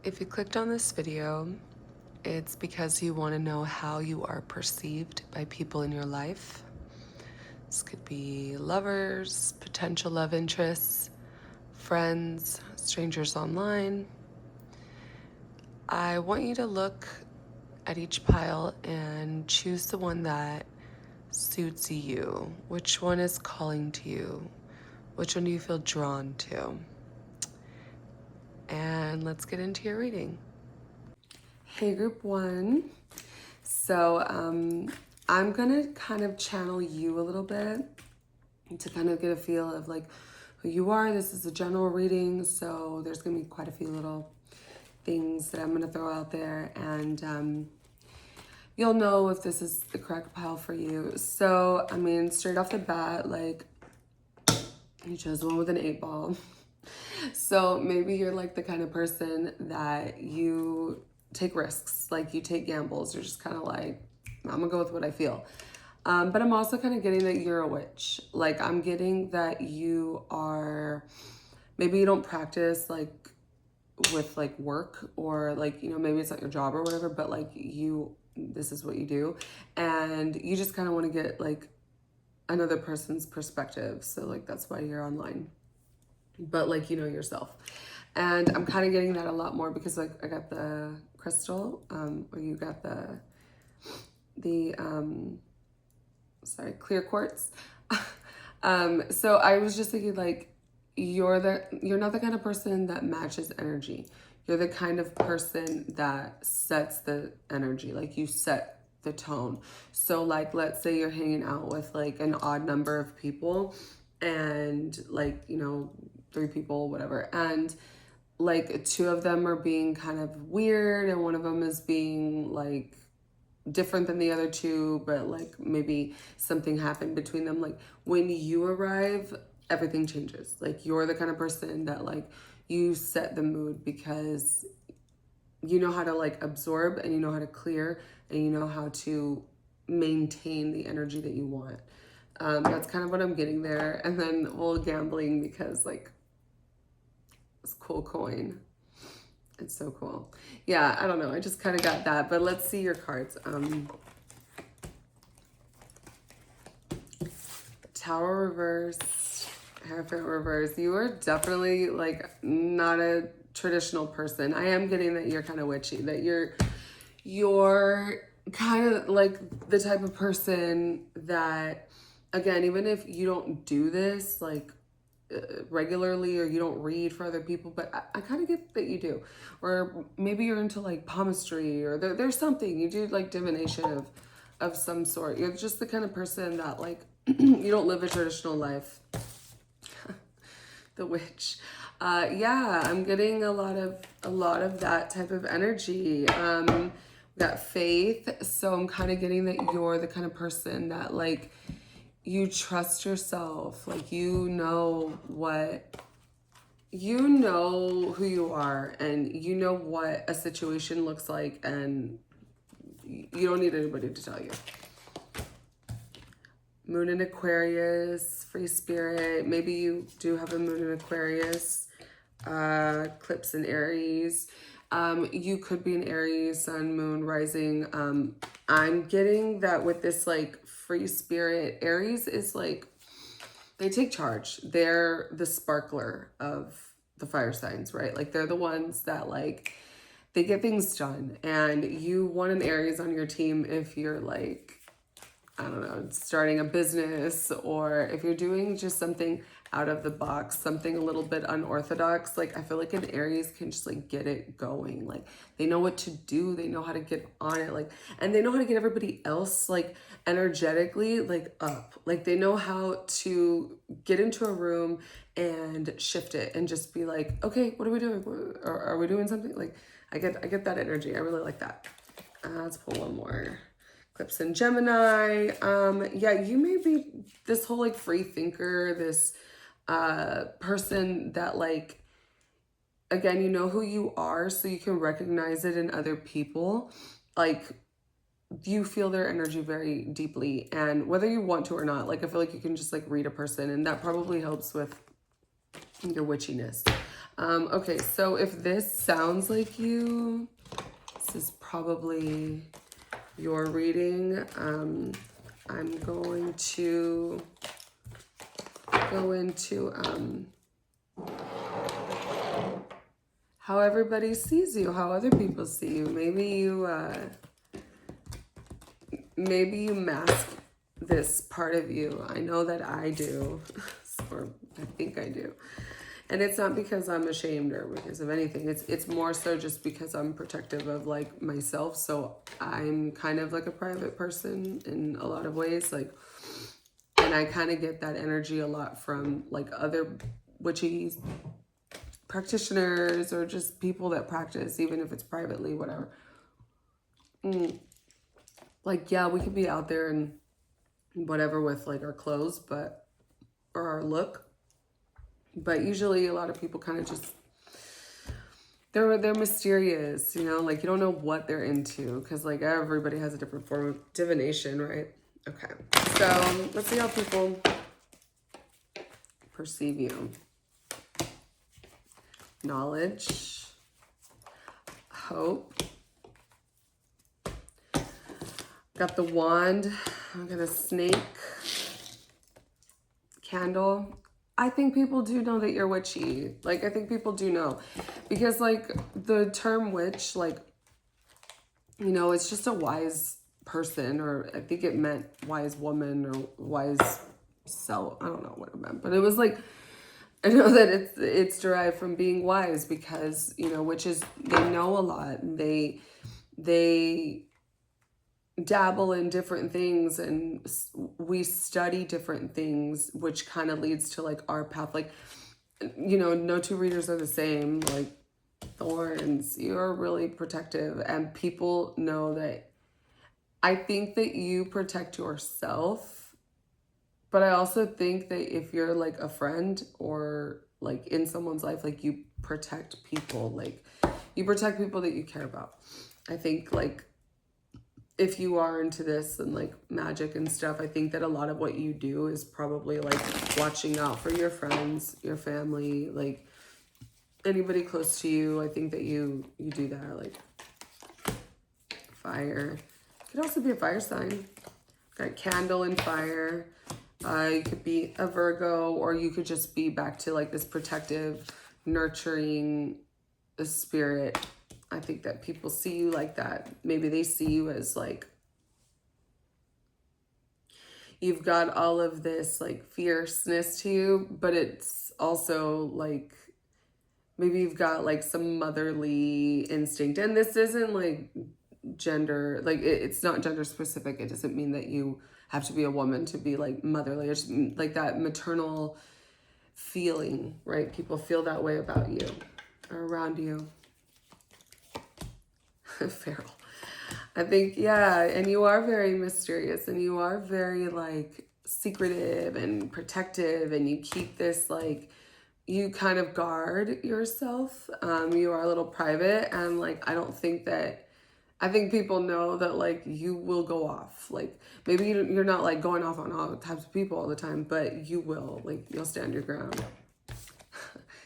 If you clicked on this video, it's because you want to know how you are perceived by people in your life. This could be lovers, potential love interests, friends, strangers online. I want you to look at each pile and choose the one that suits you. Which one is calling to you? Which one do you feel drawn to? And let's get into your reading. Hey, group one. So I'm gonna kind of channel you a little bit to kind of get a feel of like who you are. This is a general reading, so there's gonna be quite a few little things that I'm gonna throw out there, and you'll know if this is the correct pile for you. So I mean, straight off the bat, like you chose one with an 8 ball. So maybe you're like the kind of person that you take risks, like you take gambles. You're just kind of like, I'm gonna go with what I feel. But I'm also kind of getting that you're a witch. Like I'm getting that you are, maybe you don't practice like with like work or like, you know, maybe it's not your job or whatever, but like this is what you do. And you just kind of want to get like another person's perspective. So like, that's why you're online. But like, you know yourself. And I'm kind of getting that a lot more because like I got the crystal, or you got the clear quartz. So I was just thinking like you're not the kind of person that matches energy. You're the kind of person that sets the energy, like you set the tone. So like let's say you're hanging out with like an odd number of people and like, you know, 3 people, whatever, and like 2 of them are being kind of weird and one of them is being like different than the other 2, but like maybe something happened between them. Like when you arrive, everything changes. Like you're the kind of person that like you set the mood because you know how to like absorb and you know how to clear and you know how to maintain the energy that you want. That's kind of what I'm getting there. And then well, gambling because like it's cool coin. It's so cool. Yeah, I don't know. I just kind of got that, but let's see your cards. Tower reverse, Hierophant reverse. You are definitely like not a traditional person. I am getting that you're kind of witchy, that you're kind of like the type of person that, again, even if you don't do this like regularly or you don't read for other people, but I kind of get that you do. Or maybe you're into like palmistry or there's something you do, like divination of some sort. You're just the kind of person that like you don't live a traditional life. The witch. Yeah, I'm getting a lot of that type of energy. We got faith, so I'm kind of getting that you're the kind of person that like you trust yourself, like you know who you are and you know what a situation looks like and you don't need anybody to tell you. Moon in Aquarius, free spirit. Maybe you do have a moon in Aquarius, eclipse in Aries. You could be an Aries, sun, moon, rising. I'm getting that with this like free spirit. Aries is like, they take charge. They're the sparkler of the fire signs, right? Like they're the ones that like, they get things done. And you want an Aries on your team if you're like, I don't know, starting a business, or if you're doing just something out of the box, something a little bit unorthodox. Like I feel like an Aries can just like get it going. Like they know what to do, they know how to get on it, like, and they know how to get everybody else like energetically like up. Like they know how to get into a room and shift it and just be like, okay, what are we doing? Or are we doing something? Like I get that energy. I really like that. Let's pull one more. Eclipse in Gemini. Yeah, you may be this whole like free thinker, this person that like, again, you know who you are, so you can recognize it in other people. Like you feel their energy very deeply, and whether you want to or not, like I feel like you can just like read a person, and that probably helps with your witchiness. Okay, so if this sounds like you, this is probably your reading. I'm going to go into how everybody sees you, how other people see you. Maybe you mask this part of you. I know that I do, or I think I do. And it's not because I'm ashamed or because of anything. It's more so just because I'm protective of like myself. So I'm kind of like a private person in a lot of ways. Like, and I kind of get that energy a lot from like other witchy practitioners or just people that practice, even if it's privately, whatever. Like, yeah, we could be out there and whatever with like our clothes, but, or our look. But usually a lot of people kind of just, they're mysterious, you know, like you don't know what they're into because like everybody has a different form of divination, right? Okay, so let's see how people perceive you. Knowledge, hope. Got the wand. I got a snake, candle. I think people do know that you're witchy. Like, I think people do know. Because, like, the term witch, like, you know, it's just a wise person. Or I think it meant wise woman or wise self. I don't know what it meant. But it was like, I know that it's derived from being wise because, you know, witches, they know a lot. They dabble in different things and we study different things, which kind of leads to like our path. Like, you know, no two readers are the same. Like thorns, you're really protective and people know that. I think that you protect yourself, but I also think that if you're like a friend or like in someone's life, like you protect people, like you protect people that you care about. I think like if you are into this and like magic and stuff, I think that a lot of what you do is probably like watching out for your friends, your family, like anybody close to you. I think that you do that. Like fire. It could also be a fire sign. Got candle and fire. You could be a Virgo, or you could just be back to like this protective, nurturing spirit. I think that people see you like that. Maybe they see you as like, you've got all of this like fierceness to you, but it's also like, maybe you've got like some motherly instinct. And this isn't like gender, like it's not gender specific. It doesn't mean that you have to be a woman to be like motherly. It's just like that maternal feeling, right? People feel that way about you or around you. Feral. I think, yeah, and you are very mysterious and you are very like secretive and protective and you keep this like, you kind of guard yourself. You are a little private and like, I think people know that like you will go off. Like maybe you're not like going off on all types of people all the time, but you will, like you'll stand your ground.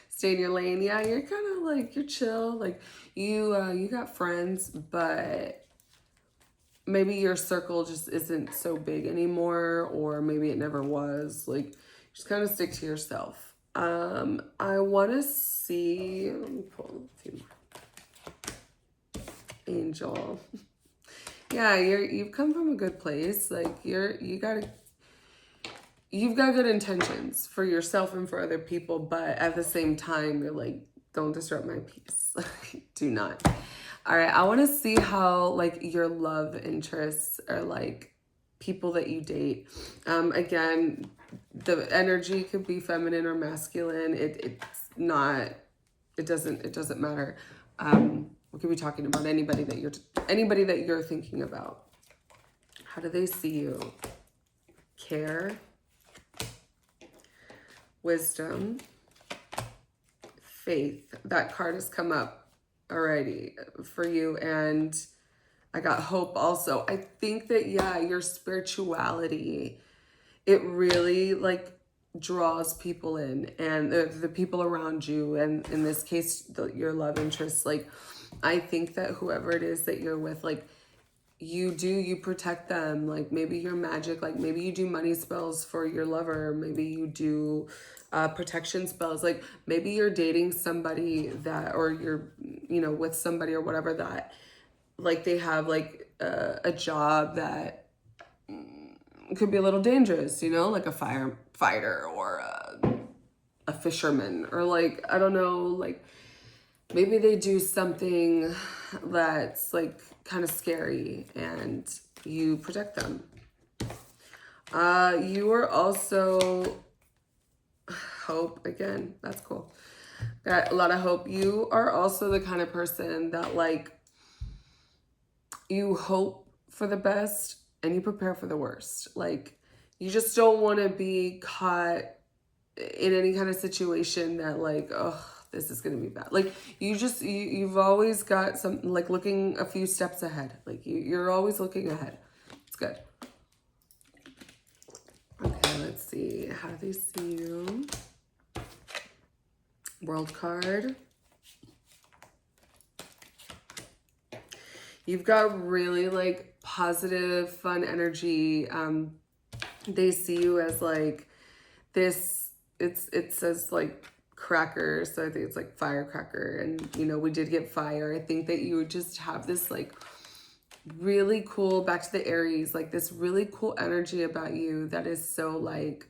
Stay in your lane. Yeah, you're kind of like, you're chill. Like you got friends, but maybe your circle just isn't so big anymore, or maybe it never was. Like just kind of stick to yourself. I want to see, let me pull a few more. Angel. Yeah, you've come from a good place. Like you've got good intentions for yourself and for other people, but at the same time, you're like, don't disrupt my peace. Do not. All right, I want to see how like your love interests are like people that you date. Again, the energy could be feminine or masculine. It doesn't matter. We could be talking about anybody that you're thinking about. How do they see you? Care, wisdom, faith. That card has come up already for you, and I got hope also. I think that, yeah, your spirituality, it really like draws people in, and the people around you, and in this case your love interest. Like, I think that whoever it is that you're with, like, you protect them. Like, maybe you're magic, like maybe you do money spells for your lover, maybe you do protection spells, like maybe you're dating somebody that, or you're, you know, with somebody or whatever, that like they have like a job that could be a little dangerous, you know, like a firefighter or a fisherman, or like, I don't know, like maybe they do something that's like kind of scary and you protect them. You are also hope again. That's cool. Got a lot of hope. You are also the kind of person that like you hope for the best and you prepare for the worst. Like, you just don't want to be caught in any kind of situation that like, oh, this is going to be bad. Like, you've always got some, like, looking a few steps ahead. Like, you're always looking ahead. It's good. Okay, let's see. How do they see you? World card. You've got really like positive, fun energy. They see you as like this, it says like cracker, so I think it's like firecracker, and you know, we did get fire. I think that you would just have this like really cool, back to the Aries, like this really cool energy about you that is so like,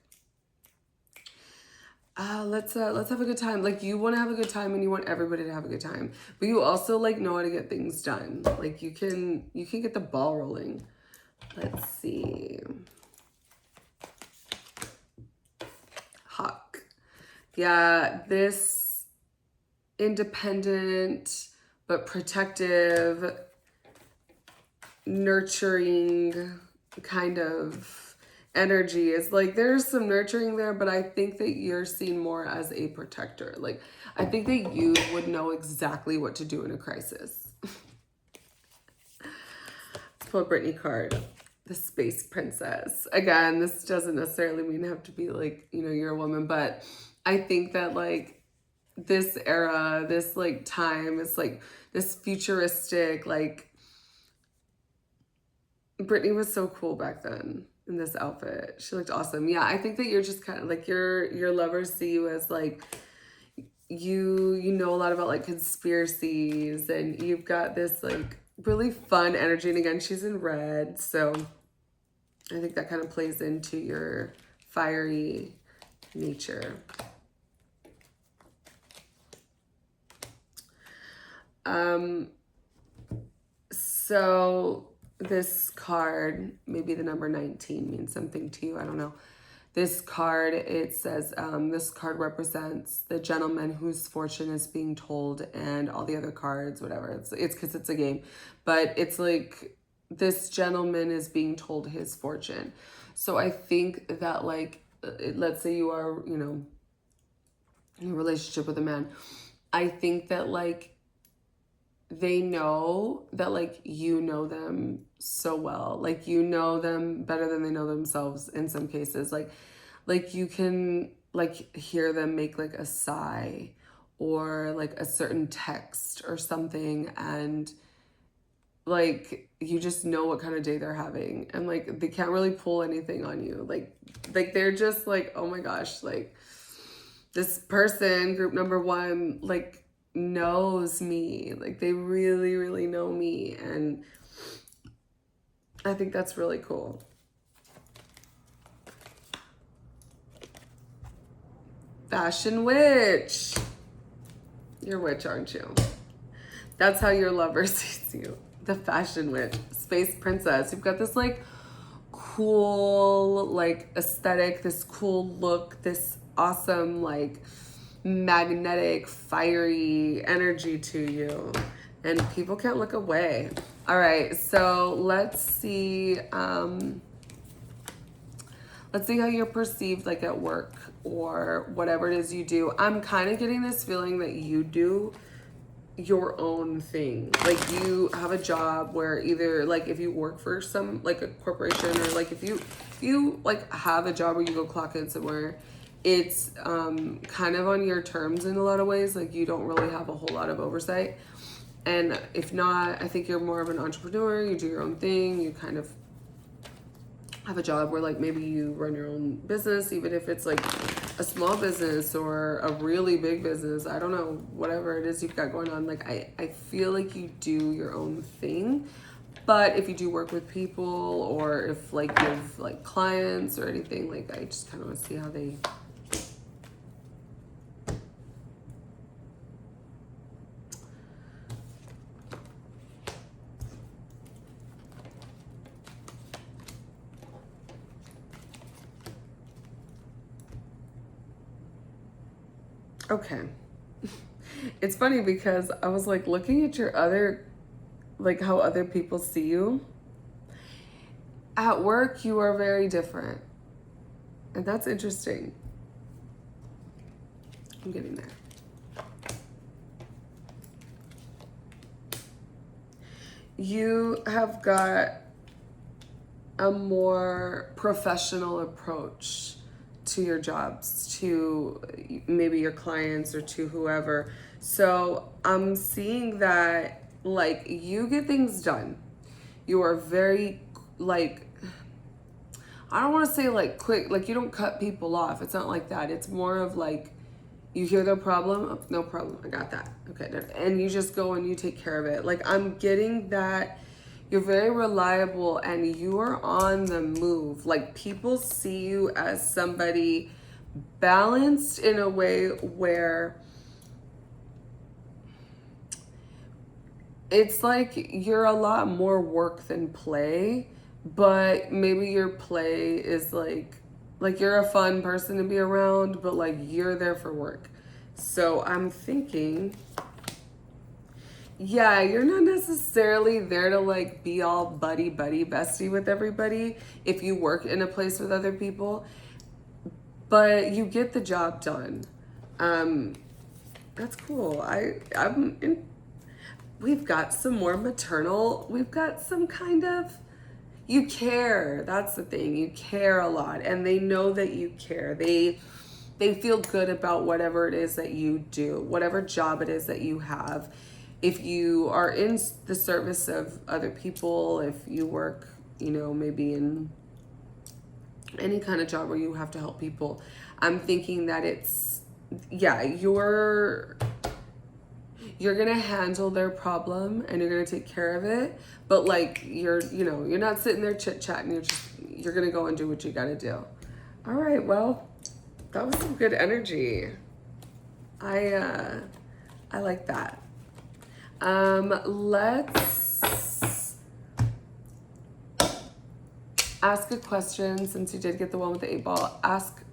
let's have a good time. Like, you want to have a good time and you want everybody to have a good time, but you also like know how to get things done. Like, you can get the ball rolling. Let's see. Hawk. Yeah, this independent but protective, nurturing kind of energy is like, there's some nurturing there, but I think that you're seen more as a protector. Like, I think that you would know exactly what to do in a crisis. Let's pull a Brittany card. The Space Princess. Again, this doesn't necessarily mean have to be like, you know, you're a woman, but I think that like this era, this like time is like this futuristic, like Brittany was so cool back then in this outfit. She looked awesome. Yeah, I think that you're just kind of like, your lovers see you as like, you know a lot about like conspiracies, and you've got this like really fun energy. And again, she's in red, so I think that kind of plays into your fiery nature. So this card, maybe the number 19 means something to you. I don't know. This card, it says, this card represents the gentleman whose fortune is being told, and all the other cards, whatever. It's because it's a game. But it's like, this gentleman is being told his fortune. So I think that like, let's say you are, you know, in a relationship with a man. I think that like, they know that like you know them so well. Like, you know them better than they know themselves in some cases. Like you can like hear them make like a sigh or like a certain text or something, and like you just know what kind of day they're having, and like they can't really pull anything on you. Like they're just like, oh my gosh, like this person, group number one, like knows me. Like, they really, really know me, and I think that's really cool. Fashion witch. You're a witch, aren't you? That's how your lover sees you. The fashion witch. Space princess. You've got this like cool like aesthetic, this cool look, this awesome like magnetic, fiery energy to you, and people can't look away. All right, so let's see how you're perceived like at work or whatever it is you do. I'm kind of getting this feeling that you do your own thing. Like, you have a job where either like if you work for some like a corporation, or like if you like have a job where you go clock in somewhere, it's kind of on your terms in a lot of ways. Like, you don't really have a whole lot of oversight. And if not, I think you're more of an entrepreneur. You do your own thing. You kind of have a job where, like, maybe you run your own business, even if it's like a small business or a really big business. I don't know, whatever it is you've got going on. Like, I feel like you do your own thing. But if you do work with people, or if like you have like clients or anything, like, I just kind of want to see how they... Okay. It's funny because I was like looking at your other, like how other people see you. At work, you are very different. And that's interesting. I'm getting there. You have got a more professional approach to your jobs, to maybe your clients or to whoever. So I'm seeing that, like, you get things done. You are very, like, I don't want to say like quick, like you don't cut people off. It's not like that. It's more of like, you hear their problem, oh, no problem, I got that. Okay, and you just go and you take care of it. Like, I'm getting that you're very reliable and you are on the move. Like, people see you as somebody balanced in a way where it's like you're a lot more work than play, but maybe your play is like you're a fun person to be around, but like you're there for work. So I'm thinking, yeah, you're not necessarily there to like be all buddy bestie with everybody if you work in a place with other people, but you get the job done. That's cool. I'm in, we've got some more maternal, we've got some kind of, you care. That's the thing. You care a lot, and they know that you care. They feel good about whatever it is that you do, whatever job it is that you have. If you are in the service of other people, if you work, you know, maybe in any kind of job where you have to help people, I'm thinking that it's, yeah, you're gonna handle their problem and you're gonna take care of it, but like you're not sitting there chit-chatting. You're gonna go and do what you gotta do. All right, well, that was some good energy. I like that. Let's ask a question. Since you did get the one with the 8 ball, ask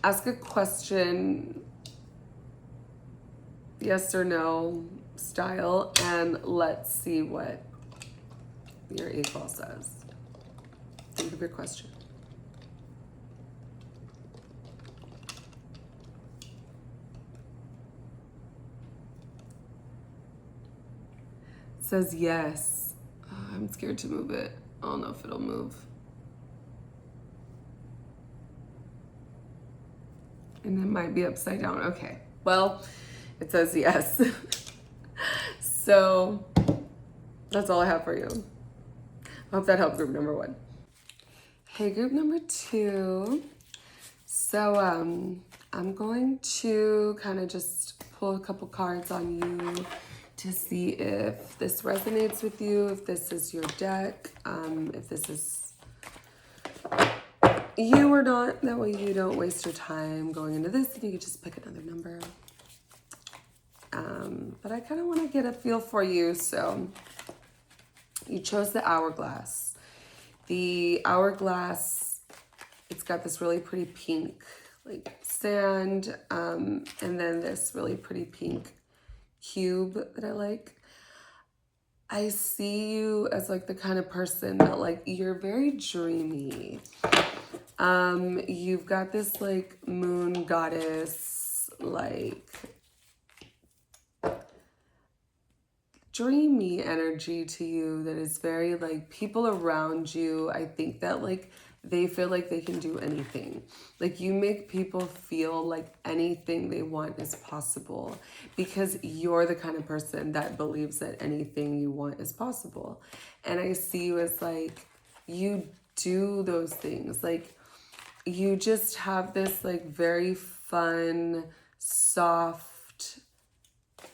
a question, yes or no style, and let's see what your 8 ball says. Think of your question. It says yes. Oh, I'm scared to move it. I don't know if it'll move. And it might be upside down. Okay. Well, it says yes. So that's all I have for you. I hope that helped group number 1. Hey, group number 2. So I'm going to kind of just pull a couple cards on you to see if this resonates with you, if this is your deck, if this is you or not. That way you don't waste your time going into this and you can just pick another number. But I kind of want to get a feel for you. So you chose the hourglass. The hourglass, it's got this really pretty pink like sand, and then this really pretty pink cube that I like. I see you as like the kind of person that like, you're very dreamy. You've got this like moon goddess, like dreamy energy to you that is very like people around you. I think that like they feel like they can do anything. Like, you make people feel like anything they want is possible because you're the kind of person that believes that anything you want is possible. And I see you as like, you do those things. Like, you just have this like very fun, soft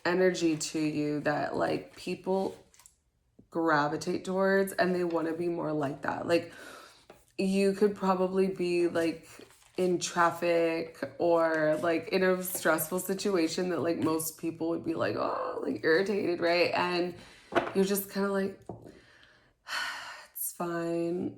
energy to you that like people gravitate towards, and they want to be more like that. Like, you could probably be like in traffic or like in a stressful situation that like most people would be like, oh, like irritated, right? And you're just kind of like, it's fine.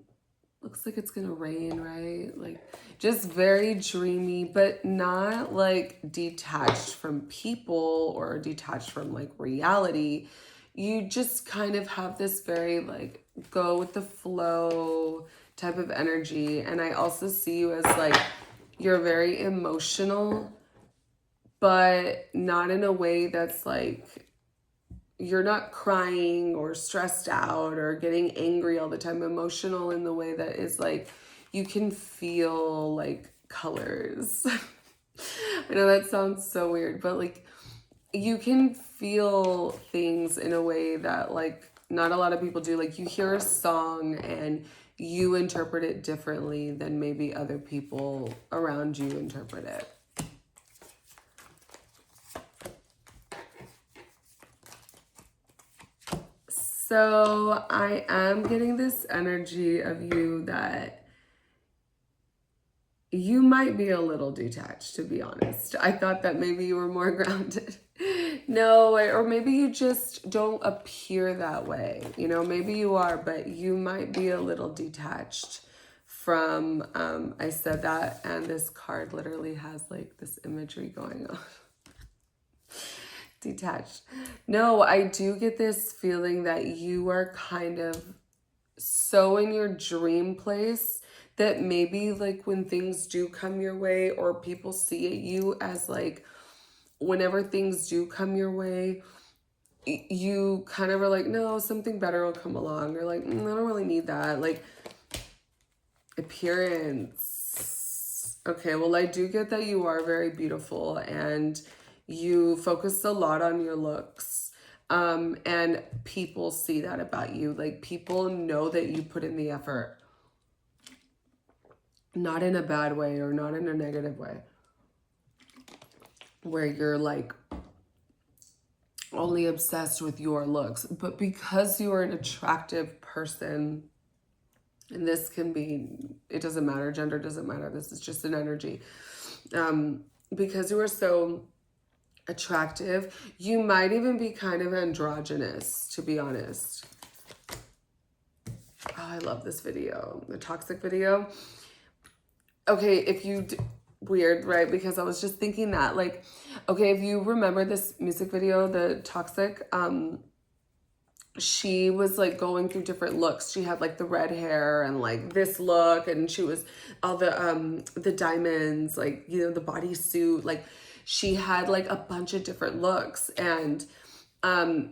Looks like it's gonna rain, right? Like, just very dreamy, but not like detached from people or detached from like reality. You just kind of have this very like go with the flow type of energy. And I also see you as like, you're very emotional, but not in a way that's like, you're not crying or stressed out or getting angry all the time. Emotional in the way that is like, you can feel like colors. I know that sounds so weird, but like, you can feel things in a way that like not a lot of people do. Like, you hear a song and you interpret it differently than maybe other people around you interpret it. So I am getting this energy of you that you might be a little detached, to be honest. I thought that maybe you were more grounded. No, or maybe you just don't appear that way. You know, maybe you are, but you might be a little detached from, I said that, and this card literally has like this imagery going on. Detached. No, I do get this feeling that you are kind of so in your dream place that maybe like when things do come your way or people see you as like, whenever things do come your way, you kind of are like, no, something better will come along. Or like, I don't really need that. Like, appearance. Okay, well, I do get that you are very beautiful and you focus a lot on your looks. And people see that about you. Like, people know that you put in the effort. Not in a bad way or not in a negative way. Where you're like only obsessed with your looks. But because you are an attractive person, and this can be, it doesn't matter, gender doesn't matter, this is just an energy. Because you are so attractive, you might even be kind of androgynous, to be honest. Oh, I love this video, the toxic video. Okay, if you, weird, right? Because I was just thinking that, like, okay, if you remember this music video, the toxic, she was like going through different looks. She had like the red hair and like this look, and she was all the diamonds, like, you know, the bodysuit, like she had like a bunch of different looks. And I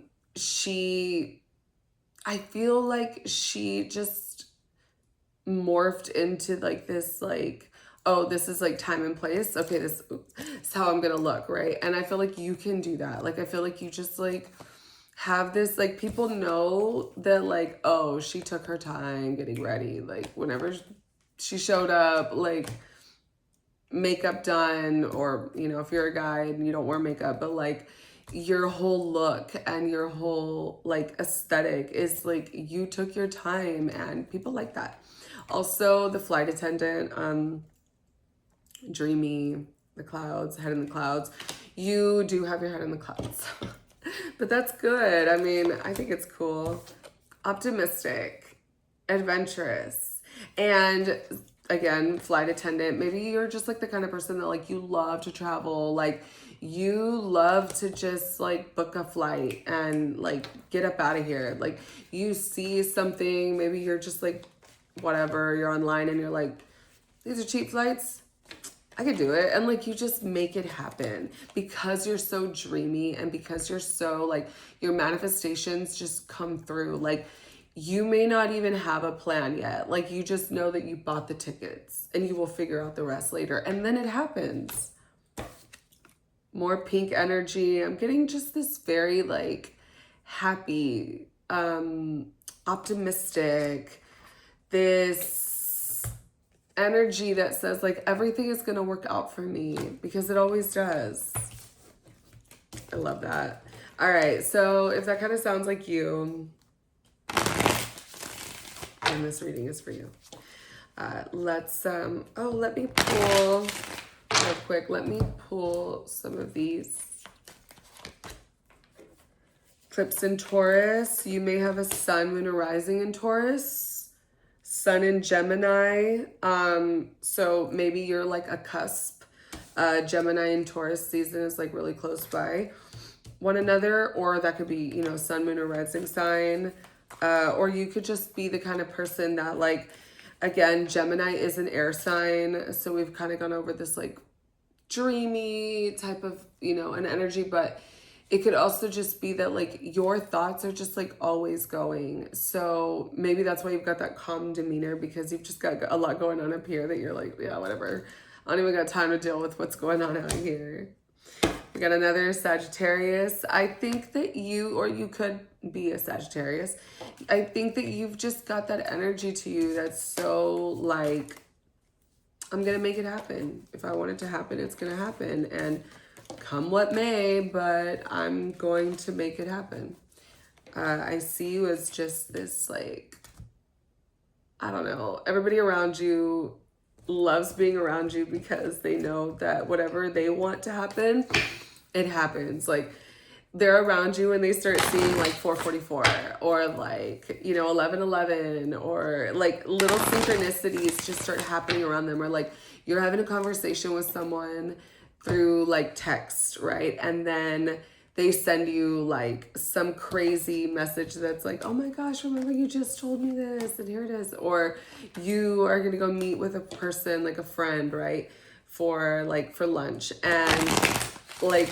feel like she just morphed into like this, like, oh, this is like time and place. Okay, this is how I'm gonna look, right? And I feel like you can do that. Like, I feel like you just like have this, like, people know that, like, oh, she took her time getting ready. Like, whenever she showed up, like, makeup done, or, you know, if you're a guy and you don't wear makeup, but like your whole look and your whole like aesthetic is like, you took your time, and people like that. Also, the flight attendant, dreamy, the clouds, head in the clouds. You do have your head in the clouds. But that's good. I mean, I think it's cool. Optimistic, adventurous, and again, flight attendant. Maybe you're just like the kind of person that like, you love to travel. Like, you love to just like book a flight and like get up out of here. Like, you see something, maybe you're just like, whatever, you're online and you're like, these are cheap flights, I could do it. And like, you just make it happen because you're so dreamy, and because you're so like, your manifestations just come through. Like, you may not even have a plan yet. Like, you just know that you bought the tickets and you will figure out the rest later. And then it happens. More pink energy. I'm getting just this very like happy, optimistic, this energy that says like everything is going to work out for me, because it always does. I love that. All right. So if that kind of sounds like you, and this reading is for you. Let me pull real quick. Let me pull some of these. Eclipse in Taurus. You may have a sun, moon, or rising in Taurus. Sun in Gemini. So maybe you're like a cusp. Gemini and Taurus season is like really close by one another, or that could be, you know, sun, moon, or rising sign. Or you could just be the kind of person that, like, again, Gemini is an air sign. So we've kind of gone over this like dreamy type of, you know, an energy, but it could also just be that like your thoughts are just like always going. So maybe that's why you've got that calm demeanor, because you've just got a lot going on up here that you're like, yeah, whatever. I don't even got time to deal with what's going on out here. We got another Sagittarius. I think that you, or you could be a Sagittarius, I think that you've just got that energy to you that's so like, I'm going to make it happen. If I want it to happen, it's going to happen. And come what may, but I'm going to make it happen. I see you as just this like, I don't know, everybody around you loves being around you because they know that whatever they want to happen, it happens. Like, they're around you and they start seeing like 444 or like, you know, 1111, or like little synchronicities just start happening around them. Or like you're having a conversation with someone through like text, right? And then they send you like some crazy message that's like, oh my gosh, remember you just told me this and here it is. Or you are going to go meet with a person, like a friend, right? For lunch, and like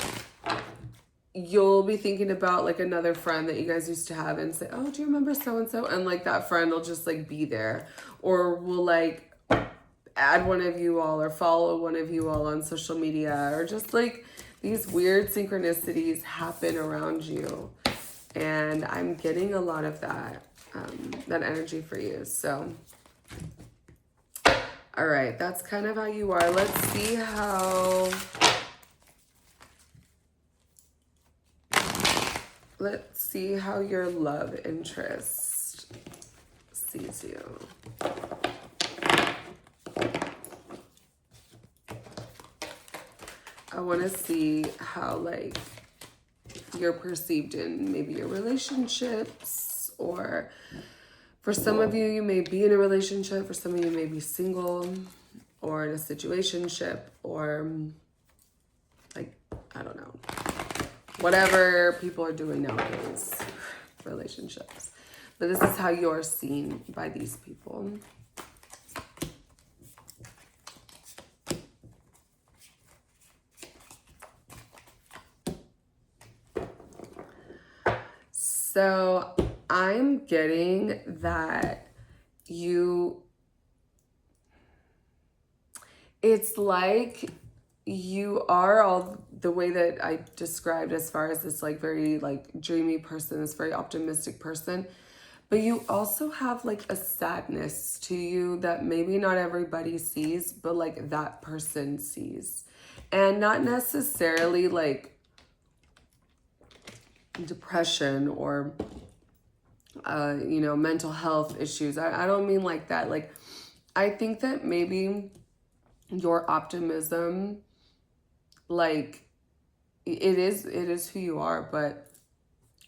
you'll be thinking about like another friend that you guys used to have and say, oh, do you remember so-and-so? And like that friend will just like be there, or will like add one of you all or follow one of you all on social media, or just like these weird synchronicities happen around you. And I'm getting a lot of that, that energy for you. So, all right, that's kind of how you are. Let's see how your love interest sees you. I want to see how like you're perceived in maybe your relationships, or for some of you, you may be in a relationship. For some of you, may be single or in a situationship, or like, I don't know, whatever people are doing nowadays, relationships. But this is how you're seen by these people. So I'm getting that it's like you are all the way that I described, as far as this like very like dreamy person, this very optimistic person, but you also have like a sadness to you that maybe not everybody sees, but like that person sees. And not necessarily like depression or you know, mental health issues. I don't mean like that. Like, I think that maybe your optimism, like, it is who you are, but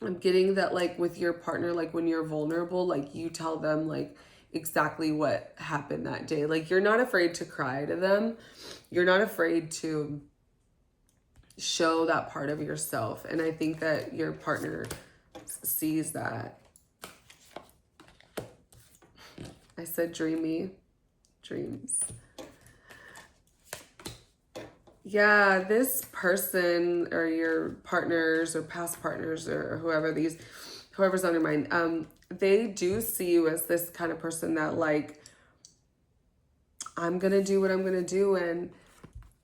I'm getting that like with your partner, like when you're vulnerable, like you tell them like exactly what happened that day. Like, you're not afraid to cry to them. You're not afraid to show that part of yourself. And I think that your partner sees that. I said dreamy dreams. Yeah, this person or your partners or past partners or whoever these whoever's on your mind, they do see you as this kind of person that like, I'm going to do what I'm going to do. And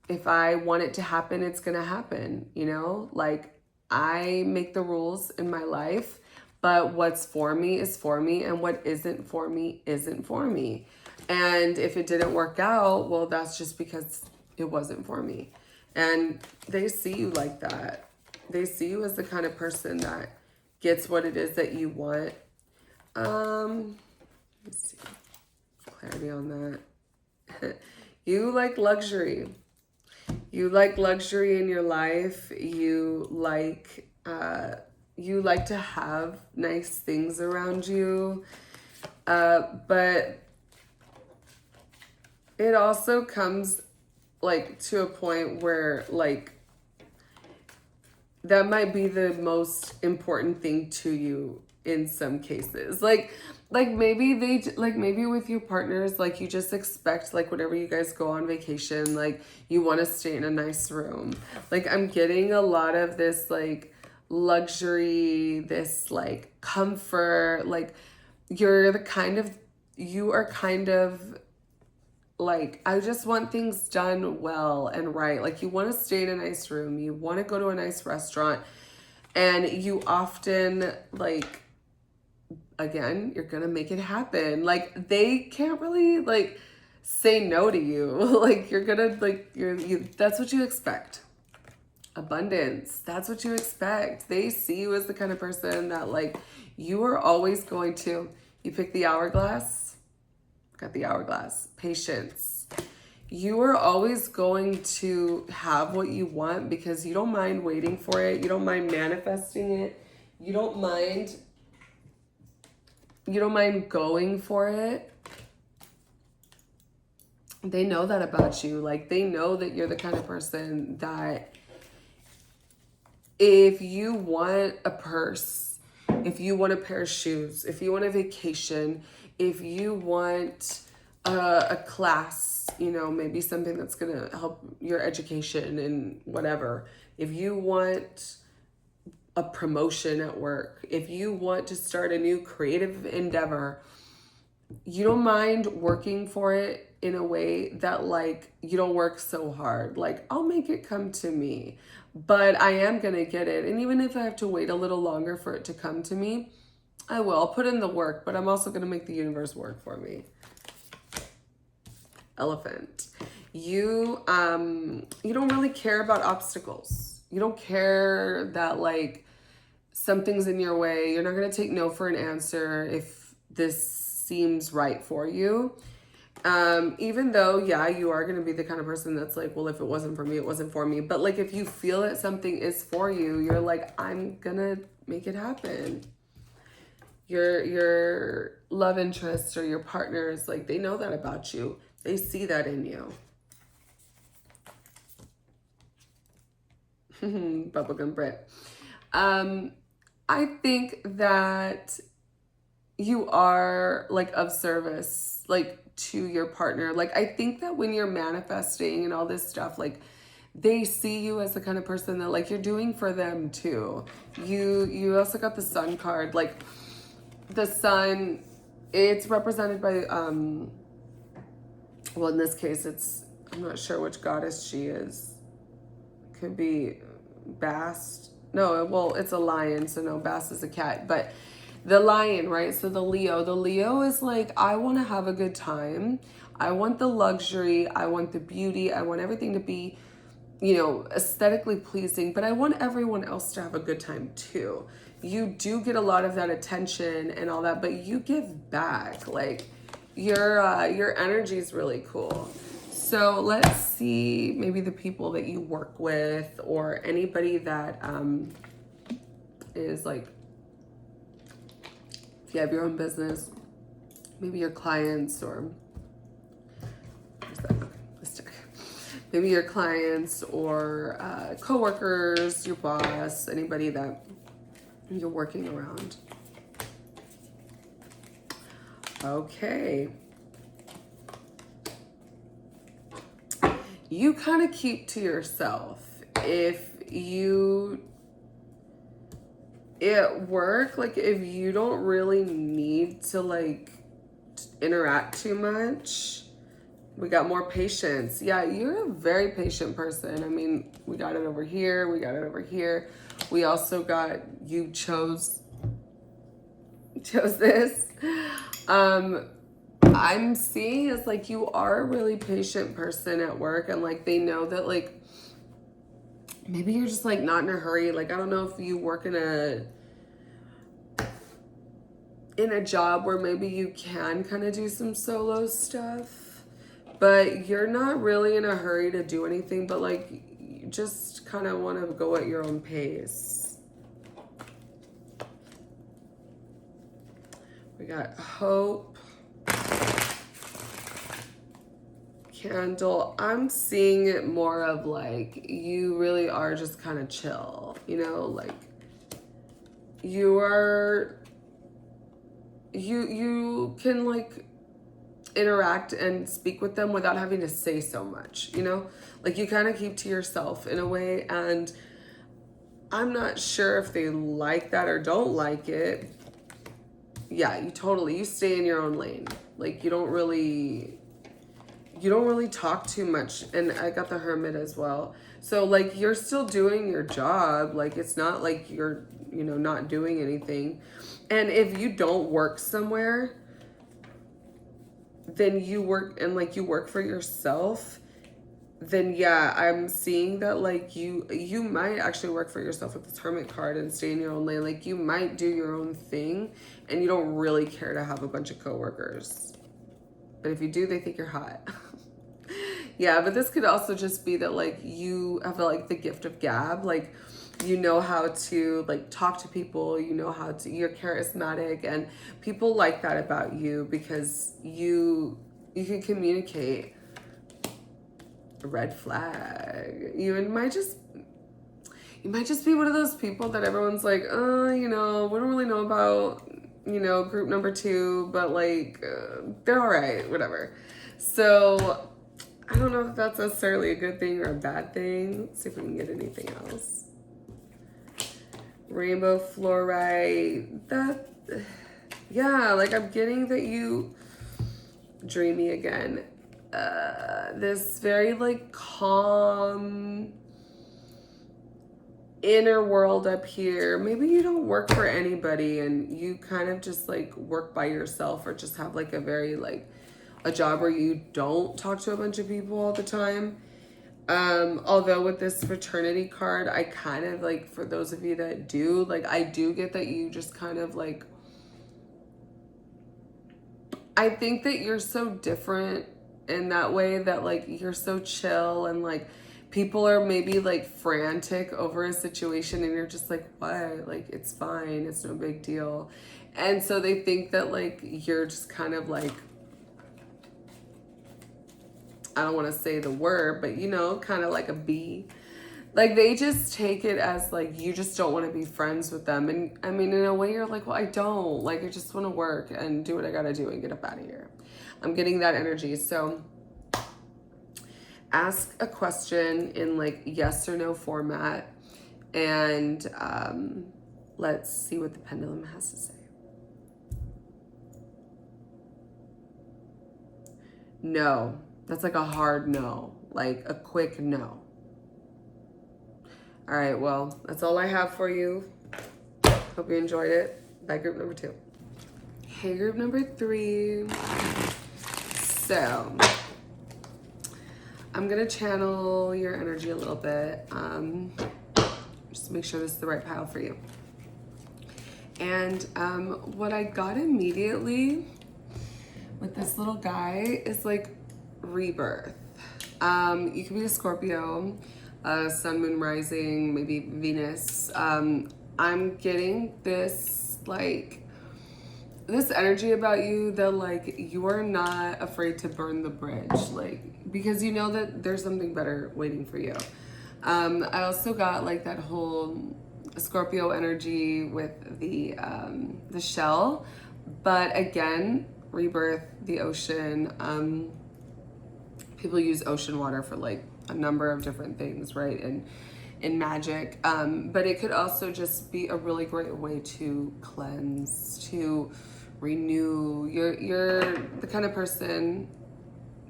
if I want it to happen, it's going to happen. You know, like I make the rules in my life, but what's for me is for me. And what isn't for me isn't for me. And if it didn't work out, well, that's just because it wasn't for me. And they see you like that. They see you as the kind of person that gets what it is that you want. Let's see. Clarity on that. You like luxury. You like luxury in your life. You like to have nice things around you. But it also comes like to a point where like that might be the most important thing to you in some cases. Like maybe maybe with your partners, like you just expect like whenever you guys go on vacation, like you want to stay in a nice room. Like I'm getting a lot of this like luxury, this like comfort, like you are kind of like, I just want things done well and right. Like you want to stay in a nice room, you want to go to a nice restaurant, and you often like, again, you're gonna make it happen. Like they can't really like say no to you. Like you're gonna like that's what you expect. Abundance, that's what you expect. They see you as the kind of person that like you are always going to, you pick the hourglass, got the hourglass, patience. You are always going to have what you want because you don't mind waiting for it. You don't mind manifesting it. You don't mind going for it. They know that about you. Like they know that you're the kind of person that if you want a purse, if you want a pair of shoes, if you want a vacation, if you want a class, you know, maybe something that's going to help your education and whatever. If you want a promotion at work, if you want to start a new creative endeavor, you don't mind working for it in a way that like you don't work so hard. Like I'll make it come to me, but I am going to get it. And even if I have to wait a little longer for it to come to me, I will. I'll put in the work, but I'm also going to make the universe work for me. Elephant. You don't really care about obstacles. You don't care that like something's in your way. You're not going to take no for an answer if this seems right for you. Even though, yeah, you are going to be the kind of person that's like, well, if it wasn't for me, it wasn't for me. But like, if you feel that something is for you, you're like, I'm going to make it happen. Your love interests or your partners, like they know that about you. They see that in you. Bubblegum Brit. I think that you are like of service, like to your partner. Like I think that when you're manifesting and all this stuff, like they see you as the kind of person that like you're doing for them too. You also got the Sun card. Like the Sun, it's represented by well, in this case I'm not sure which goddess she is. Could be Bast. No, well, it's a lion, so no, Bast is a cat, but the lion, right? So the Leo is like, I want to have a good time. I want the luxury. I want the beauty. I want everything to be, you know, aesthetically pleasing, but I want everyone else to have a good time too. You do get a lot of that attention and all that, but you give back. Like your energy is really cool. So let's see maybe the people that you work with or anybody that is like, if you have your own business, maybe your clients or, okay, let's check. Maybe your clients or coworkers, your boss, anybody that you're working around. Okay. You kind of keep to yourself. If at work, like if you don't really need to like interact too much, we got more patience. Yeah, you're a very patient person. I mean, we got it over here, we got it over here. We also got, you chose this. I'm seeing is like you are a really patient person at work, and like they know that like maybe you're just like not in a hurry. Like I don't know if you work in a job where maybe you can kind of do some solo stuff, but you're not really in a hurry to do anything, but like you just kind of want to go at your own pace. We got hope, candle. I'm seeing it more of like you really are just kind of chill, you know, like you can like interact and speak with them without having to say so much, you know, like you kind of keep to yourself in a way, and I'm not sure if they like that or don't like it. Yeah, you stay in your own lane. Like you don't really talk too much. And I got the Hermit as well. So like you're still doing your job. Like it's not like you're, you know, not doing anything. And if you don't work somewhere, then you work for yourself, then yeah, I'm seeing that like you might actually work for yourself with this Hermit card and stay in your own lane. Like you might do your own thing and you don't really care to have a bunch of coworkers. But if you do, they think you're hot. Yeah, but this could also just be that like you have like the gift of gab. Like you know how to like talk to people, you know how to, you're charismatic, and people like that about you because you can communicate. Red flag. You might just be one of those people that everyone's like, you know, we don't really know about, you know, group number 2, but like they're all right, whatever. So I don't know if that's necessarily a good thing or a bad thing. Let's see if we can get anything else. Rainbow fluorite. That, yeah, like I'm getting that you dreamy again. This very like calm inner world up here. Maybe you don't work for anybody and you kind of just like work by yourself, or just have like a very like a job where you don't talk to a bunch of people all the time. Although with this fraternity card, I kind of like, for those of you that do, like I do get that you just kind of like, I think that you're so different in that way, that like you're so chill, and like people are maybe like frantic over a situation and you're just like, what? Like it's fine, it's no big deal. And so they think that like you're just kind of like, I don't want to say the word, but you know, kind of like a bee. Like they just take it as like you just don't want to be friends with them. And I mean, in a way you're like, well, I don't. Like I just want to work and do what I gotta do and get up out of here. I'm getting that energy. So ask a question in like yes or no format, and let's see what the pendulum has to say. No. That's like a hard no, like a quick no. All right, well, that's all I have for you. Hope you enjoyed it. Bye, group number 2. Hey, group number 3. So, I'm gonna channel your energy a little bit, just to make sure this is the right pile for you. And what I got immediately with this little guy is like rebirth. You could be a Scorpio, sun, moon, rising, maybe Venus. I'm getting this like this energy about you that like you are not afraid to burn the bridge, like because you know that there's something better waiting for you. I also got like that whole Scorpio energy with the shell, but again, rebirth, the ocean. People use ocean water for like a number of different things, right? And in magic. But it could also just be a really great way to cleanse, to renew. You're the kind of person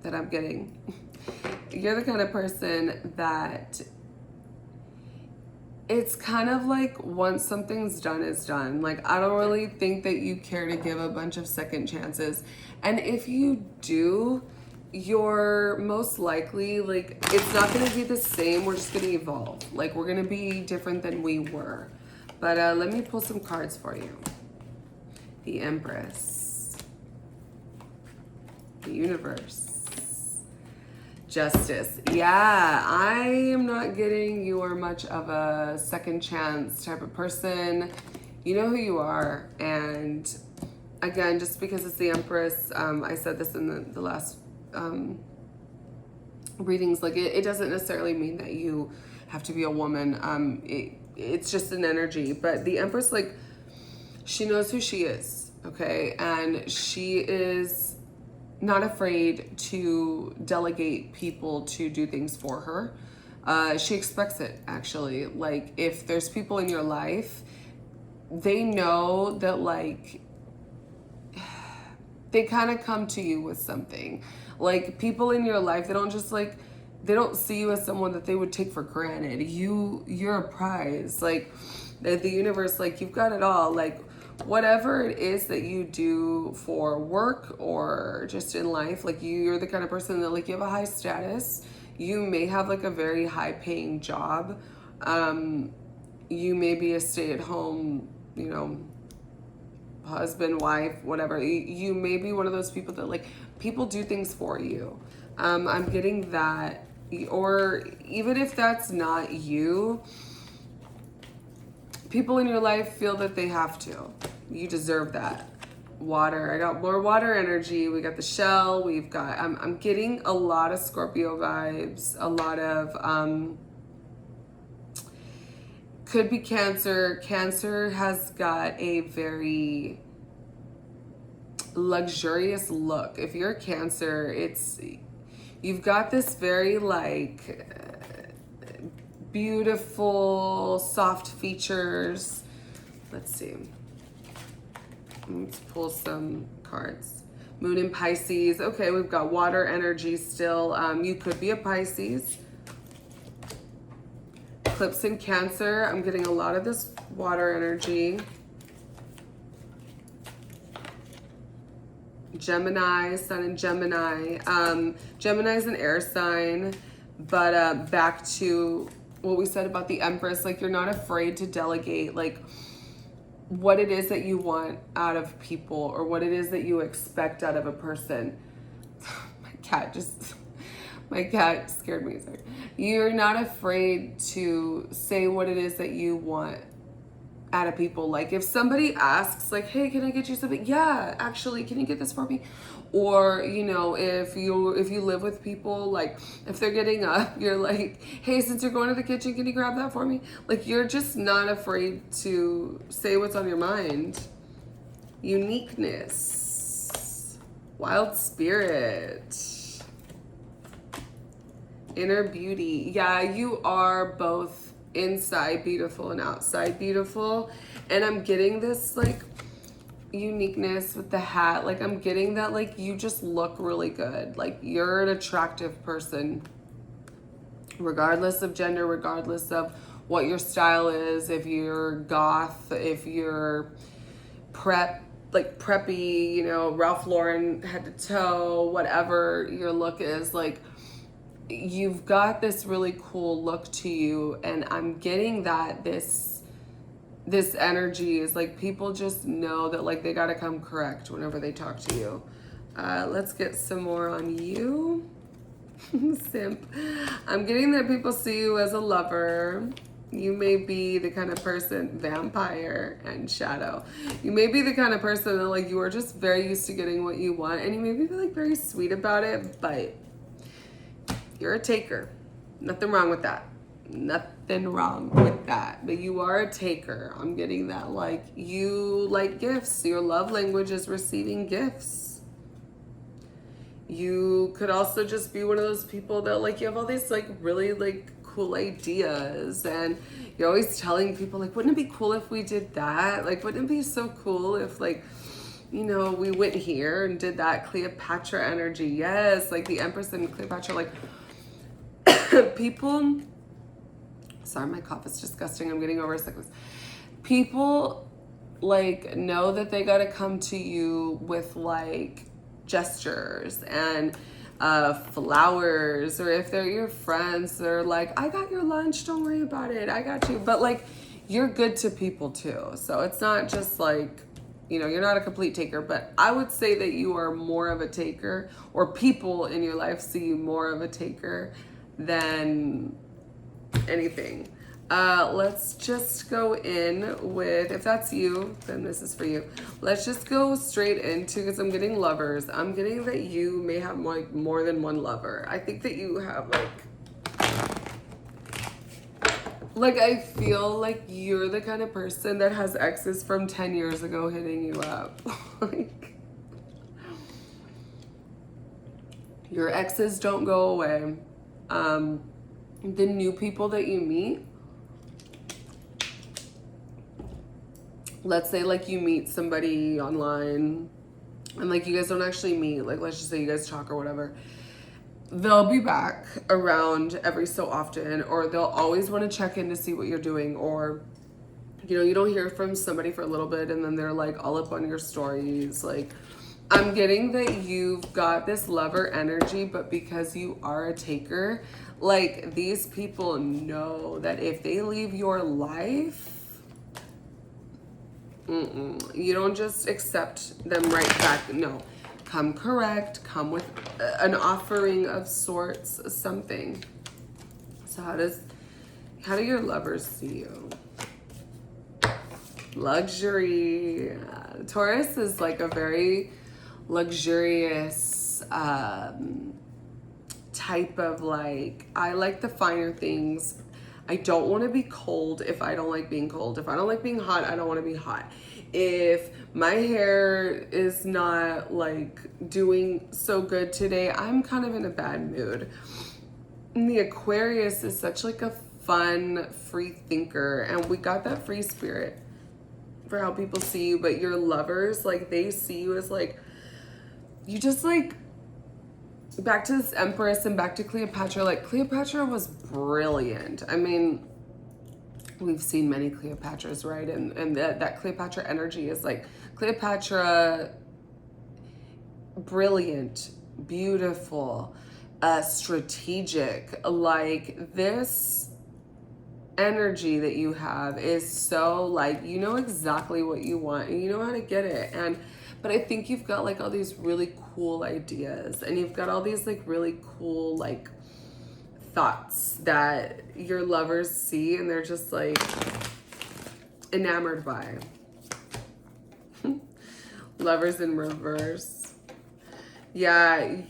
that I'm getting. You're the kind of person that it's kind of like once something's done, it's done. Like, I don't really think that you care to give a bunch of second chances. And if you do, you're most likely, like, it's not going to be the same. We're just going to evolve. Like, we're going to be different than we were. But let me pull some cards for you. The Empress. The Universe. Justice. Yeah, I am not getting you are much of a second chance type of person. You know who you are. And again, just because it's the Empress, I said this in the last readings, like it doesn't necessarily mean that you have to be a woman. It's just an energy. But the Empress, like, she knows who she is, okay? And she is not afraid to delegate people to do things for her. She expects it, actually. Like, if there's people in your life, they know that, like, they kind of come to you with something. Like, people in your life, they don't just, like, they don't see you as someone that they would take for granted. You're a prize. Like, the universe, like, you've got it all. Like, whatever it is that you do for work or just in life, like, you're the kind of person that, like, you have a high status. You may have, like, a very high paying job. You may be a stay-at-home, you know, husband, wife, whatever. You may be one of those people that, like, people do things for you. I'm getting that. Or even if that's not you, people in your life feel that they have to. You deserve that. Water. I got more water energy. We got the shell. We've got, I'm getting a lot of Scorpio vibes. A lot of, could be Cancer. Cancer has got a very luxurious look. If you're a Cancer, you've got this very, like, beautiful, soft features. Let's see. Let's pull some cards. Moon in Pisces. Okay, we've got water energy still. You could be a Pisces. Eclipse in Cancer. I'm getting a lot of this water energy. Gemini, Sun in Gemini. Gemini is an air sign, but back to what we said about the Empress, like, you're not afraid to delegate, like, what it is that you want out of people or what it is that you expect out of a person. My cat scared me. Sorry. You're not afraid to say what it is that you want out of people. Like, if somebody asks, like, hey, can I get you something? Yeah, actually, can you get this for me? Or, you know, if you live with people, like, if they're getting up, you're like, hey, since you're going to the kitchen, can you grab that for me? Like, you're just not afraid to say what's on your mind. Uniqueness. Wild spirit. Inner beauty. Yeah, you are both inside beautiful and outside beautiful. And I'm getting this, like, uniqueness with the hat. Like, I'm getting that, like, you just look really good. Like, you're an attractive person, regardless of gender, regardless of what your style is. If you're goth, if you're preppy, you know, Ralph Lauren head to toe, whatever your look is, like, you've got this really cool look to you. And I'm getting that this energy is, like, people just know that, like, they gotta come correct whenever they talk to you. Let's get some more on you. Simp. I'm getting that people see you as a lover. You may be the kind of person, vampire and shadow. You may be the kind of person that, like, you are just very used to getting what you want, and you may be, like, very sweet about it, but you're a taker. Nothing wrong with that. Nothing wrong with that. But you are a taker. I'm getting that. Like, you like gifts. Your love language is receiving gifts. You could also just be one of those people that, like, you have all these, like, really, like, cool ideas, and you're always telling people like, wouldn't it be cool if we did that? Like, wouldn't it be so cool if like, you know, we went here and did that? Cleopatra energy. Yes, like the Empress and Cleopatra, like people, sorry, my cough is disgusting. I'm getting over sickness. People like know that they got to come to you with like gestures and flowers, or if they're your friends, they're like, I got your lunch, don't worry about it, I got you. But like, you're good to people too, so it's not just like, you know, you're not a complete taker, but I would say that you are more of a taker, or people in your life see you more of a taker than anything. Let's just go in with, if that's you, then this is for you. Let's just go straight into, because I'm getting lovers. I'm getting that you may have like more than one lover. I think that you have like I feel like you're the kind of person that has exes from 10 years ago hitting you up. Like, your exes don't go away. The new people that you meet, let's say like you meet somebody online and like you guys don't actually meet, like let's just say you guys talk or whatever, they'll be back around every so often, or they'll always want to check in to see what you're doing, or you know, you don't hear from somebody for a little bit and then they're like all up on your stories. Like, I'm getting that you've got this lover energy, but because you are a taker, like these people know that if they leave your life, you don't just accept them right back. No, come correct, come with an offering of sorts, something. So how do your lovers see you? Luxury. Taurus is like a very luxurious type of like, I like the finer things. I don't want to be cold if I don't like being cold. If I don't like being hot, I don't want to be hot. If my hair is not like doing so good today, I'm kind of in a bad mood. And the Aquarius is such like a fun, free thinker, and we got that free spirit for how people see you. But your lovers, like they see you as like, you just like, back to this Empress and back to Cleopatra. Like Cleopatra was brilliant. I mean, we've seen many Cleopatras, right? And that Cleopatra energy is like Cleopatra, brilliant, beautiful, strategic. Like this energy that you have is so like, you know exactly what you want and you know how to get it. But I think you've got like all these really cool ideas, and you've got all these like really cool like thoughts that your lovers see and they're just like enamored by. Lovers in reverse. Yeah,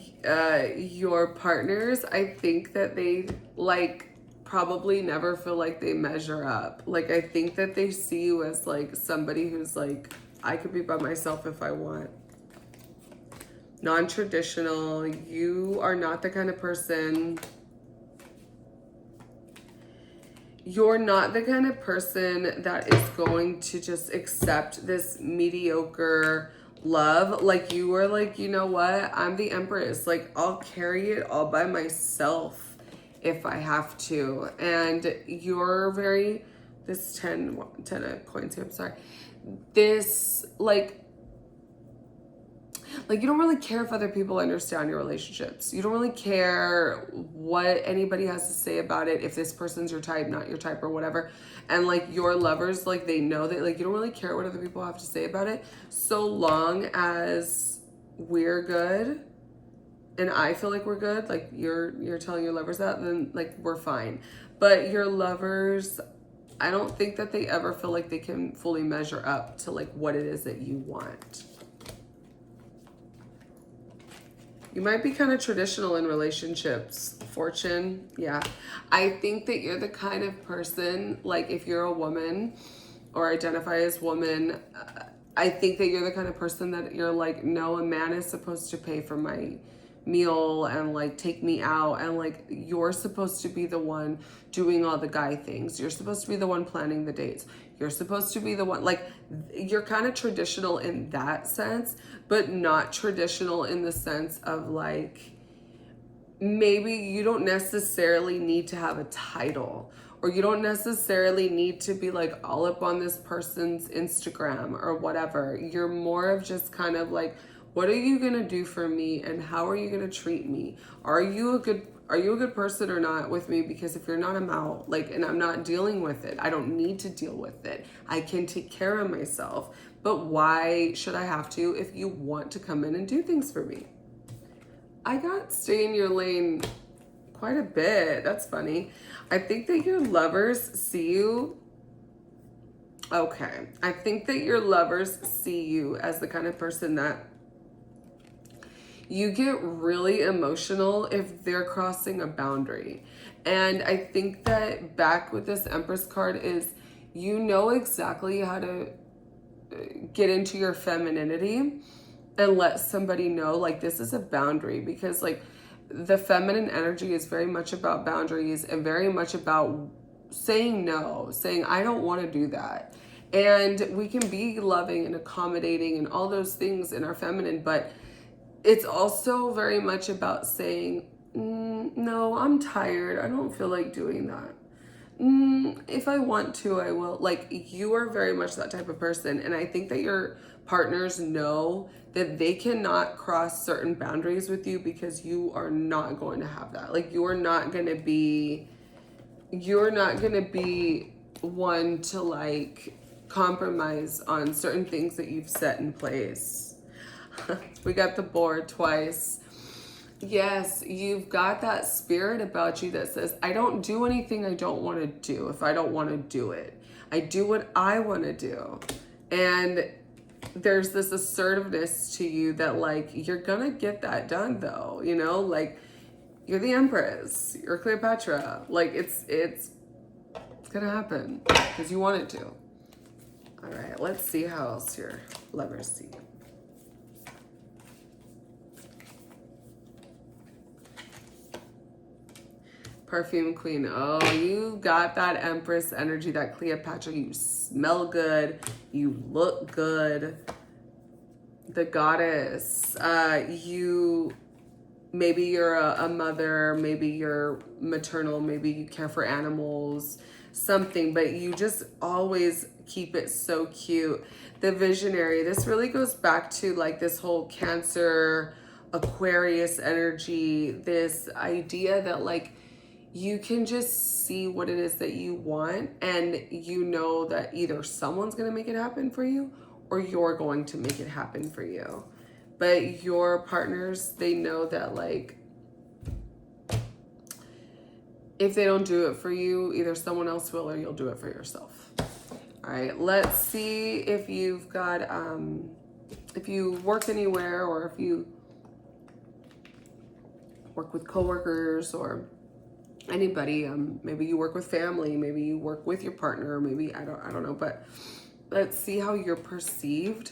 your partners, I think that they like probably never feel like they measure up. Like I think that they see you as like somebody who's like, I could be by myself if I want. Non-traditional. You are not the kind of person. You're not the kind of person that is going to just accept this mediocre love. Like you are like, you know what? I'm the Empress. Like I'll carry it all by myself if I have to. And you're very, this 10 of coins here, I'm sorry. This like you don't really care if other people understand your relationships. You don't really care what anybody has to say about it, if this person's your type, not your type, or whatever. And like your lovers, like they know that like you don't really care what other people have to say about it, so long as we're good and I feel like we're good, like you're telling your lovers that, then like we're fine. But your lovers, I don't think that they ever feel like they can fully measure up to like what it is that you want. You might be kind of traditional in relationships. Fortune, yeah. I think that you're the kind of person, like if you're a woman or identify as woman, I think that you're the kind of person that you're like, no, a man is supposed to pay for my meal and like take me out, and like you're supposed to be the one doing all the guy things. You're supposed to be the one planning the dates. You're supposed to be the one, like, you're kind of traditional in that sense, but not traditional in the sense of like, maybe you don't necessarily need to have a title, or you don't necessarily need to be like all up on this person's Instagram or whatever. You're more of just kind of like, what are you gonna do for me, and how are you gonna treat me? Are you a good person or not with me? Because if you're not, I'm out. Like, and I'm not dealing with it. I don't need to deal with it. I can take care of myself. But why should I have to if you want to come in and do things for me? I got stay in your lane quite a bit. That's funny. I think that your lovers see you. Okay. I think that your lovers see you as the kind of person that you get really emotional if they're crossing a boundary. And I think that back with this Empress card is, you know exactly how to get into your femininity and let somebody know, like, this is a boundary. Because like the feminine energy is very much about boundaries and very much about saying no, saying I don't want to do that. And we can be loving and accommodating and all those things in our feminine, but it's also very much about saying, no, I'm tired. I don't feel like doing that. If I want to, I will. Like, you are very much that type of person. And I think that your partners know that they cannot cross certain boundaries with you, because you are not going to have that. Like, you're not going to be one to like compromise on certain things that you've set in place. We got the board twice. Yes, you've got that spirit about you that says, I don't do anything I don't want to do if I don't want to do it. I do what I want to do. And there's this assertiveness to you that like, you're gonna get that done though, you know, like you're the Empress, you're Cleopatra. Like it's gonna happen because you want it to. All right, let's see how else your lovers see you. Perfume Queen. Oh, you got that Empress energy, that Cleopatra. You smell good. You look good. The Goddess. Maybe you're a mother. Maybe you're maternal. Maybe you care for animals. Something. But you just always keep it so cute. The Visionary. This really goes back to like this whole Cancer, Aquarius energy. This idea that like, you can just see what it is that you want, and you know that either someone's going to make it happen for you or you're going to make it happen for you. But your partners, they know that like, if they don't do it for you, either someone else will or you'll do it for yourself. All right, let's see if you've got, if you work anywhere, or if you work with coworkers or anybody, maybe you work with family, maybe you work with your partner, maybe I don't know, but let's see how you're perceived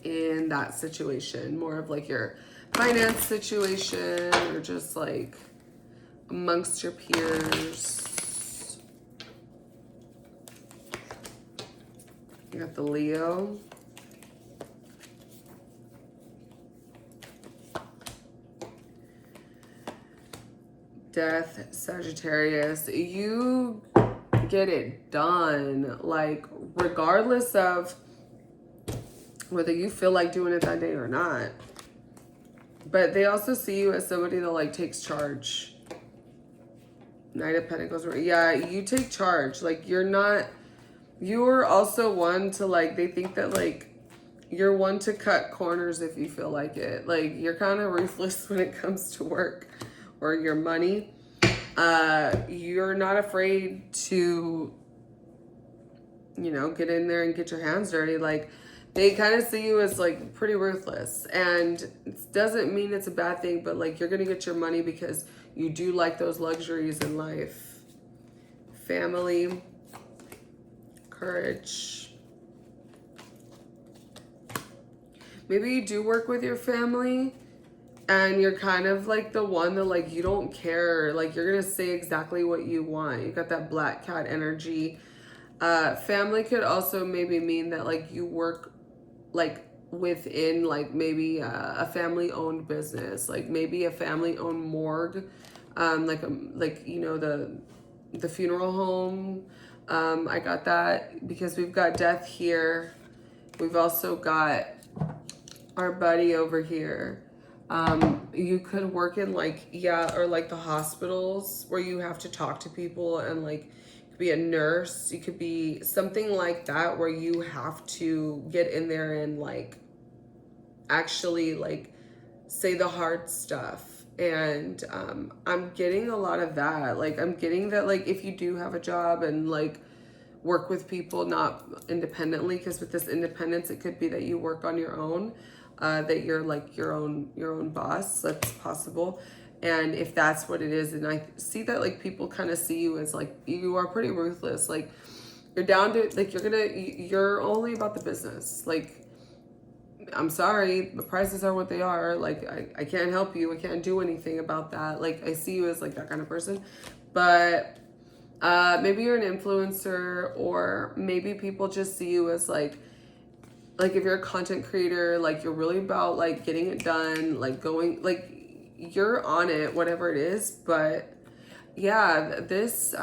in that situation. More of like your finance situation, or just like amongst your peers. You got the Leo. Death, Sagittarius. You get it done, like regardless of whether you feel like doing it that day or not. But they also see you as somebody that like takes charge. Knight of Pentacles. Yeah, you take charge. Like you're also one to like, they think that like you're one to cut corners if you feel like it. Like you're kind of ruthless when it comes to work or your money. You're not afraid to, you know, get in there and get your hands dirty. Like they kind of see you as like pretty ruthless, and it doesn't mean it's a bad thing, but like you're gonna get your money because you do like those luxuries in life. Family, courage. Maybe you do work with your family And you're kind of like the one that like you don't care, like you're gonna say exactly what you want. You got that black cat energy. Family could also maybe mean that like you work like within like maybe a family owned business, like maybe a family owned morgue, like you know the funeral home. I got that because we've got death here. We've also got our buddy over here. You could work in like, yeah, or like the hospitals where you have to talk to people and like be a nurse. You could be something like that where you have to get in there and like actually like say the hard stuff. And I'm getting a lot of that. Like I'm getting that like if you do have a job and like work with people, not independently, because with this independence it could be that you work on your own, that you're like your own boss. That's possible. And if that's what it is, and I see that like people kind of see you as like you are pretty ruthless, like you're down to like you're only about the business. Like I'm sorry, the prices are what they are. Like I can't help you, I can't do anything about that. Like I see you as like that kind of person. But maybe you're an influencer, or maybe people just see you as like if you're a content creator, like you're really about like getting it done, like going, like you're on it, whatever it is. But yeah, this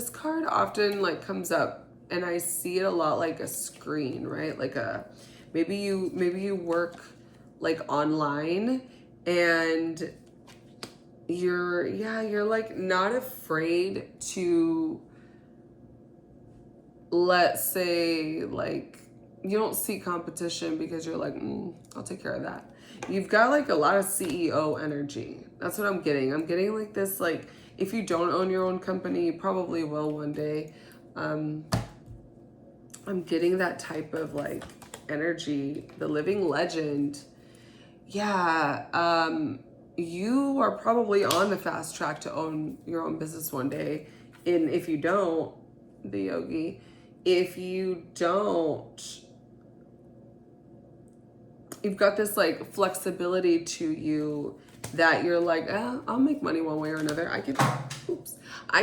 card often like comes up, and I see it a lot like a screen, right? Like a maybe you work like online, and you're like not afraid to, let's say, like you don't see competition because you're like, I'll take care of that. You've got like a lot of CEO energy. That's what I'm getting. I'm getting like this, like if you don't own your own company, you probably will one day. I'm getting that type of like energy, the living legend. Yeah, you are probably on the fast track to own your own business one day. And if you don't, the yogi, if you don't, you've got this like flexibility to you that you're like, I'll make money one way or another. I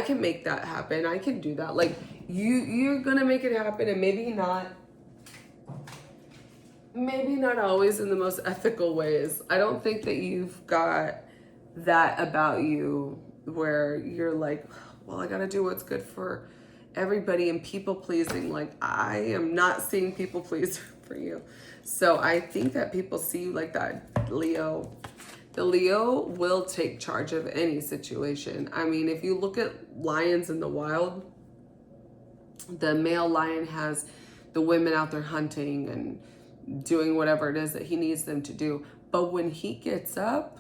can make that happen. I can do that. Like you're gonna make it happen, and maybe not always in the most ethical ways. I don't think that you've got that about you where you're like, well, I gotta do what's good for everybody, and people pleasing. Like I am not seeing people please for you. So I think that people see you like that, Leo. The Leo will take charge of any situation. I mean, if you look at lions in the wild, the male lion has the women out there hunting and doing whatever it is that he needs them to do. But when he gets up,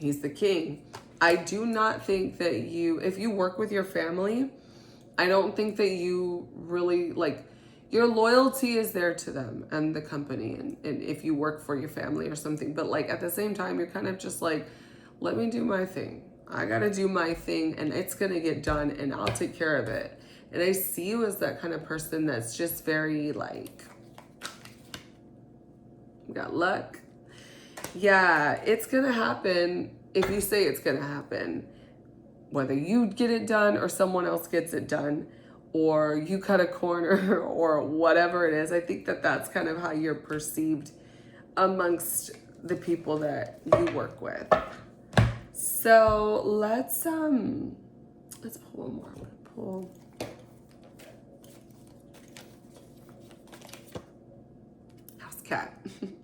he's the king. I do not think that if you work with your family, I don't think that you really like, your loyalty is there to them and the company, and if you work for your family or something. But like at the same time, you're kind of just like, let me do my thing. I gotta do my thing, and it's gonna get done, and I'll take care of it. And I see you as that kind of person that's just very like, got luck. Yeah, it's gonna happen if you say it's gonna happen. Whether you get it done or someone else gets it done, or you cut a corner or whatever it is, I think that that's kind of how you're perceived amongst the people that you work with. So let's pull one more. I'm gonna pull house cat.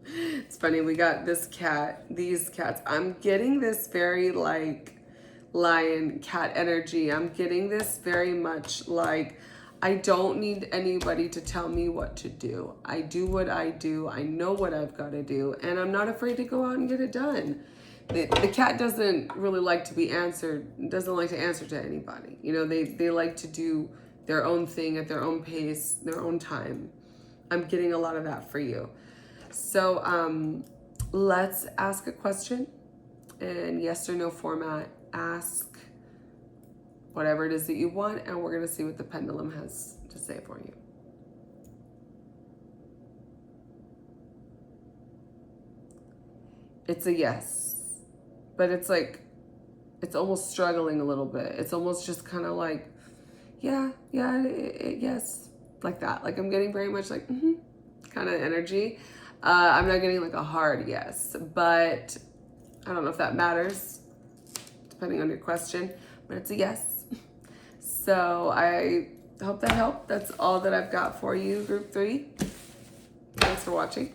It's funny, we got these cats. I'm getting this very like lion cat energy. I'm getting this very much like, I don't need anybody to tell me what to do. I do what I do. I know what I've got to do, and I'm not afraid to go out and get it done. The cat doesn't really like to be answered, doesn't like to answer to anybody. You know, they like to do their own thing at their own pace, their own time. I'm getting a lot of that for you. So let's ask a question in yes or no format. Ask whatever it is that you want, and we're going to see what the pendulum has to say for you. it's a yes. But it's like, it's almost struggling a little bit. It's almost just kind of like, yeah, yes, like that. Like I'm getting very much like, kind of energy. I'm not getting like a hard yes, but I don't know if that matters, depending on your question, but it's a yes. So I hope that helped. That's all that I've got for you, group 3. Thanks for watching.